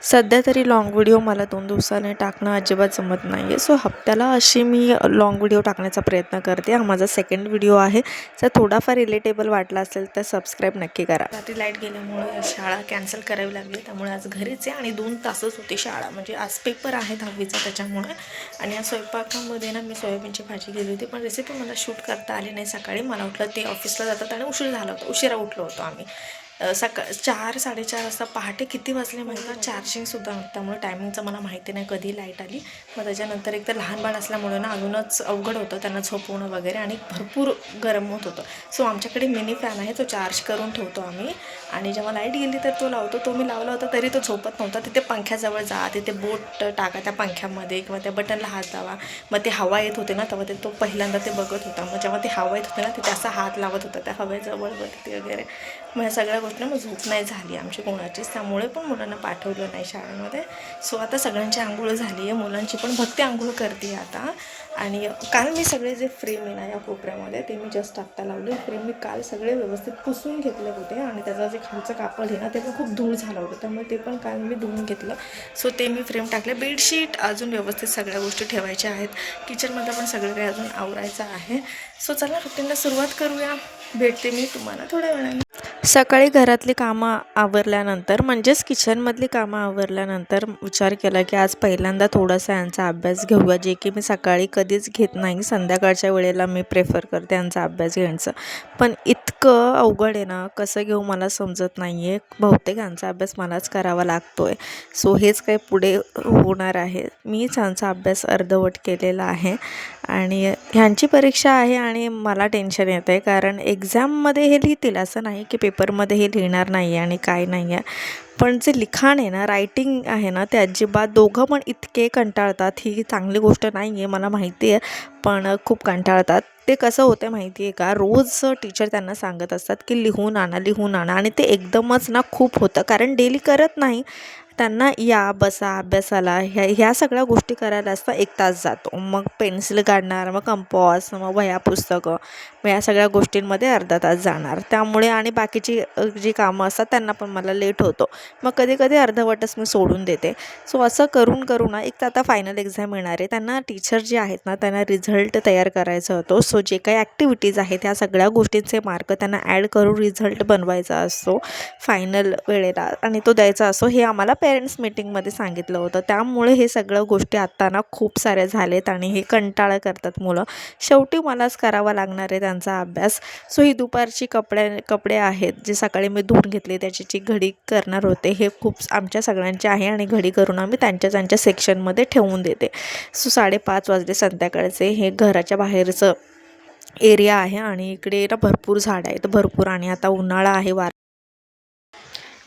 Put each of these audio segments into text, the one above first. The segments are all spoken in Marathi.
सध्या तरी लाँग व्हिडिओ मला 2 दिवसाने टाकणं अजिबात जमत नाही आहे. सो हप्त्याला अशी मी लाँग व्हिडिओ टाकण्याचा प्रयत्न करते. हा माझा सेकंड व्हिडिओ आहे. जर थोडाफार रिलेटेबल वाटला असेल तर सबस्क्राईब नक्की करा. रात्री लाईट गेल्यामुळे शाळा कॅन्सल करावी लागली, त्यामुळे आज घरीच आहे आणि 2 तासच होती शाळा. म्हणजे आज पेपर आहे 10वीचा त्याच्यामुळे. आणि या स्वयंपाकामध्ये ना मी सोयाबीनची भाजी केली होती, पण रेसिपी मला शूट करता आली नाही. सकाळी मला वाटलं ते ऑफिसला जातात आणि उशीर झाला होता, उशिरा उठलो होतो आम्ही. 4-4:30 वाजता. पहाटे किती वाजले माहिती आहे? चार्जिंगसुद्धा नव्हतं, त्यामुळे टायमिंगचं मला माहिती नाही कधी लाईट आली. मग त्याच्यानंतर एक तर लहान बाळ असल्यामुळे ना अजूनच अवघड होतं त्यांना झोपवणं वगैरे, आणि भरपूर गरम होत होतं. सो आमच्याकडे मिनी फॅन आहे, तो चार्ज करून ठेवतो आम्ही, आणि जेव्हा लाईट गेली तर तो लावतो. तो मी लावला होता तरी तो झोपत नव्हता. तिथे पंख्याजवळ जा, तिथे बोट टाका त्या पंख्यामध्ये किंवा त्या बटनला हात लावा. मग ते हवा येत होते ना, तेव्हा तो पहिल्यांदा ते बघत होता. मग जेव्हा ते हवा येत होते ना, तिथे असा हात लावत होता त्या हवेजवळ वरती वगैरे. मग ह्या सगळ्या गोष्टी मग झोप नाही झाली आमची कोणाचीच, त्यामुळे पण मुलांना पाठवलं नाही शाळेमध्ये. सो आता सगळ्यांची आंघोळ झाली आहे, मुलांची पण भक्ती आंघोळ करते आता. आणि काल मी सगळे जे फ्रेम आहे ना या कोपऱ्यामध्ये, ते मी जस्ट आत्ता लावले. फ्रेम मी काल सगळे व्यवस्थित पुसून घेतले होते, आणि त्याचं जे खालचं कापड आहे ना ते पण खूप धूळ झालं होतं, त्यामुळे ते पण काल मी धुवून घेतलं. सो ते मी फ्रेम टाकले. बेडशीट अजून व्यवस्थित सगळ्या गोष्टी ठेवायच्या आहेत. किचनमध्ये पण सगळं काही अजून आवरायचं आहे. सो चला रुटीनला सुरुवात करूया. भेटते मी तुम्हाला थोड्या वेळाने. सकाळी घरातली कामं आवरल्यानंतर, म्हणजेच किचनमधली कामं आवरल्यानंतर विचार केला की आज पहिल्यांदा थोडासा यांचा अभ्यास घेऊया, जे की मी सकाळी कधीच घेत नाही. संध्याकाळच्या वेळेला मी प्रेफर करते यांचा अभ्यास घ्यायचं, पण इतकं अवघड आहे ना, कसं घेऊ मला समजत नाही आहे. बहुतेक यांचा अभ्यास मलाच करावा लागतो आहे. सो हेच काही पुढे होणार आहे. मीच यांचा अभ्यास अर्धवट केलेला आहे, आणि ह्यांची परीक्षा आहे आणि मला टेन्शन येतं आहे, कारण एक्झाममध्ये हे लिहितील असं नाही की पेपरमध्ये हे लिहिणार नाही आहे आणि काय नाही आहे. पण जे लिखाण आहे ना, रायटिंग आहे ना, ते अजिबात, दोघं पण इतके कंटाळतात. ही चांगली गोष्ट नाही आहे मला माहिती आहे, पण खूप कंटाळतात. ते कसं होतं माहिती आहे का, रोज टीचर त्यांना सांगत असतात की लिहून आणा, लिहून आणा, आणि ते एकदमच ना खूप होतं, कारण डेली करत नाही. त्यांना या बसा अभ्यासाला ह्या सगळ्या गोष्टी करायला असता 1 तास जातो. मग पेन्सिल काढणार, मग कंपॉस, मग वह्या पुस्तकं, मग या सगळ्या गोष्टींमध्ये अर्धा तास जाणार. त्यामुळे आणि बाकीची जी कामं असतात त्यांना पण मला लेट होतो. मग कधी कधी अर्धवटच मी सोडून देते. सो असं करून करून ना, एक तर आता फायनल एक्झाम येणार आहे. त्यांना टीचर जे आहेत ना, त्यांना रिझल्ट तयार करायचा होतो. सो जे काही ॲक्टिव्हिटीज आहेत त्या सगळ्या गोष्टींचे मार्क त्यांना ॲड करून रिझल्ट बनवायचा असतो फायनल वेळेला, आणि तो द्यायचा असतो. हे आम्हाला पेरेंट्स मीटिंगमध्ये सांगितलं होतं. त्यामुळे हे सगळ्या गोष्टी आत्ता ना खूप साऱ्या झालेत, आणि हे कंटाळा करतात मुलं. शेवटी मलाच करावा लागणार आहे त्यांचा अभ्यास. सो ही दुपारची कपडे आहेत जे सकाळी मी धुवून घेतले, त्याची घडी करणार होते. हे खूप आमच्या सगळ्यांचे आहे, आणि घडी करून आम्ही त्यांच्या सेक्शनमध्ये ठेवून देते. सो 5:30 वाजले संध्याकाळचे. हे घराच्या बाहेरचं एरिया आहे, आणि इकडे ना भरपूर झाडं आहेत, भरपूर. आणि आता उन्हाळा आहे,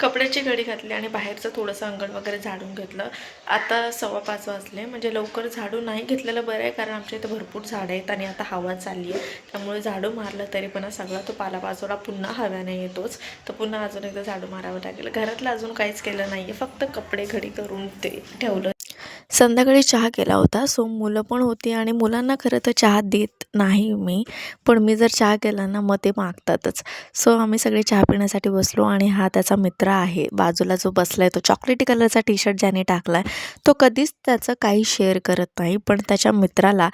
कपड्याची घडी घातली आणि बाहेरचं थोडंसं अंगण वगैरे झाडून घेतलं. आता 5:15 वाजले. म्हणजे लवकर झाडू नाही घेतलेलं बरं आहे, कारण आमच्या इथं भरपूर झाडं आहेत आणि आता हवा चालली आहे, त्यामुळे झाडू मारलं तरी पण सगळा तो पालापाचोळा पुन्हा हव्याने येतोच. तर पुन्हा अजून एकदा झाडू मारावं लागेल. घरातलं अजून काहीच केलं नाही आहे, फक्त कपडे घडी करून ते ठेवलं. संध्याकाळी चहा केला होता. सो मुलं पण होती, आणि मुलांना खरं तर चहा देत नाही मी, पण मी जर चहा केला ना मग ते मागतातच. सो आम्ही सगळे चहा पिण्यासाठी बसलो, आणि हा त्याचा मित्र आहे बाजूला जो बसला आहे, तो चॉकलेटी कलरचा टी-शर्ट ज्याने टाकला आहे, तो कधीच त्याचं काही शेअर करत नाही. पण त्याच्या मित्राला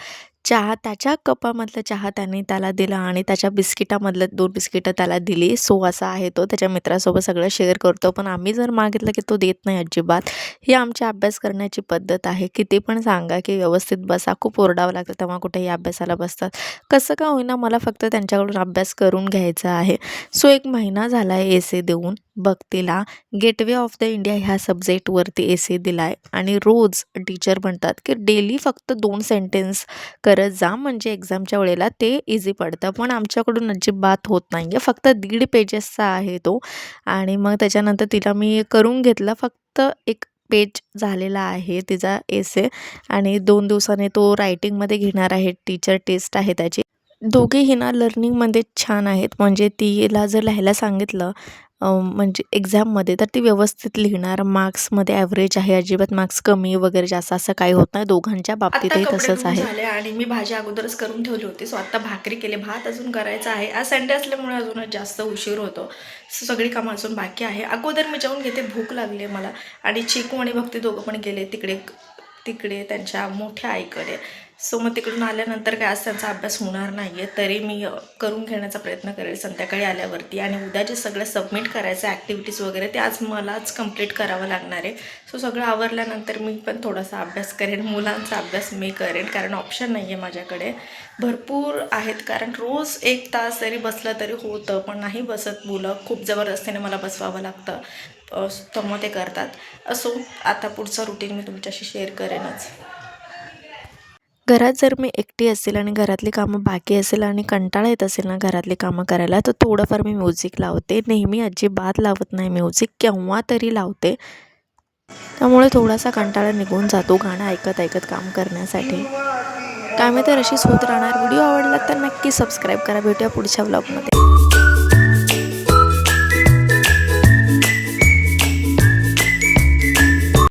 चहा, त्याच्या कपामधलं चहा त्याला दिला, आणि त्याच्या बिस्किटामधलं 2 बिस्किटं त्याला दिली. सो असा आहे तो, त्याच्या मित्रासोबत सगळं शेअर करतो. पण आम्ही जर मागितलं की तो देत नाही अजिबात. ही आमची अभ्यास करण्याची पद्धत आहे. किती पण सांगा की व्यवस्थित बसा, खूप ओरडावं लागतं तेव्हा कुठेही अभ्यासाला बसतात. कसं का होईना, मला फक्त त्यांच्याकडून अभ्यास करून घ्यायचा आहे. सो 1 महिना झाला आहे एसे देऊन. भक्तीला गेटवे ऑफ द इंडिया ह्या सब्जेक्टवरती एसे दिला आहे, आणि रोज टीचर म्हणतात की डेली फक्त 2 सेंटेन्स करत जा, म्हणजे एक्झामच्या वेळेला ते इझी पडतं. पण आमच्याकडून अजिबात होत नाही आहे. फक्त 1.5 पेजेसचा आहे तो, आणि मग त्याच्यानंतर तिला मी करून घेतला. फक्त 1 पेज झालेला आहे तिचा एसे, आणि 2 दिवसाने तो रायटिंगमध्ये घेणार आहे. टीचर टेस्ट आहे त्याची. दोघेही ना लर्निंगमध्ये छान आहेत. म्हणजे तिला जर लिहायला सांगितलं म्हणजे एक्झाममध्ये तर ती व्यवस्थित लिहिणार. मार्क्समध्ये ॲव्हरेज आहे, अजिबात मार्क्स कमी वगैरे जास्त असं काही होत नाही. दोघांच्या बाबतीतही तसंच आहे. झाले आणि मी भाजी अगोदरच करून ठेवली होती. सो आत्ता भाकरी केली, भात अजून करायचा आहे. आज संडे असल्यामुळे अजूनच जास्त उशीर होतो. सगळी कामं अजून बाकी आहे. अगोदर मी जेवून घेते, भूक लागली आहे मला. आणि चिकू आणि भक्ती दोघं पण गेले तिकडे त्यांच्या मोठ्या आईकडे. सो मग तिकडून आल्यानंतर काय आज त्यांचा अभ्यास होणार नाही आहे, तरी मी करून घेण्याचा प्रयत्न करेल संध्याकाळी आल्यावरती. आणि उद्या जे सगळं सबमिट करायचं ॲक्टिव्हिटीज वगैरे ते आज मलाच कंप्लीट करावं लागणार आहे. सो सगळं आवरल्यानंतर मी पण थोडासा अभ्यास करेन, मुलांचा अभ्यास मी करेन, कारण ऑप्शन नाही आहे माझ्याकडे. भरपूर आहेत, कारण रोज 1 तास जरी बसलं तरी होतं, पण नाही बसत मुलं. खूप जबरदस्तीने मला बसवावं लागतं, तर मग ते करतात. असो, आता पुढचं रुटीन मी तुमच्याशी शेअर करेनच. घरात जर मी एकटी असेल आणि घरातली कामं बाकी असेल आणि कंटाळा येत असेल ना घरातली कामं करायला, तर थोडंफार मी म्युझिक लावते. नेहमी अजिबात लावत नाही म्युझिक, केव्हा तरी लावते. त्यामुळे थोडासा कंटाळा निघून जातो गाणं ऐकत ऐकत काम करण्यासाठी. कामे तर अशीच होत राहणार. व्हिडिओ आवडला तर नक्की सबस्क्राईब करा. भेटूया पुढच्या व्लॉगमध्ये.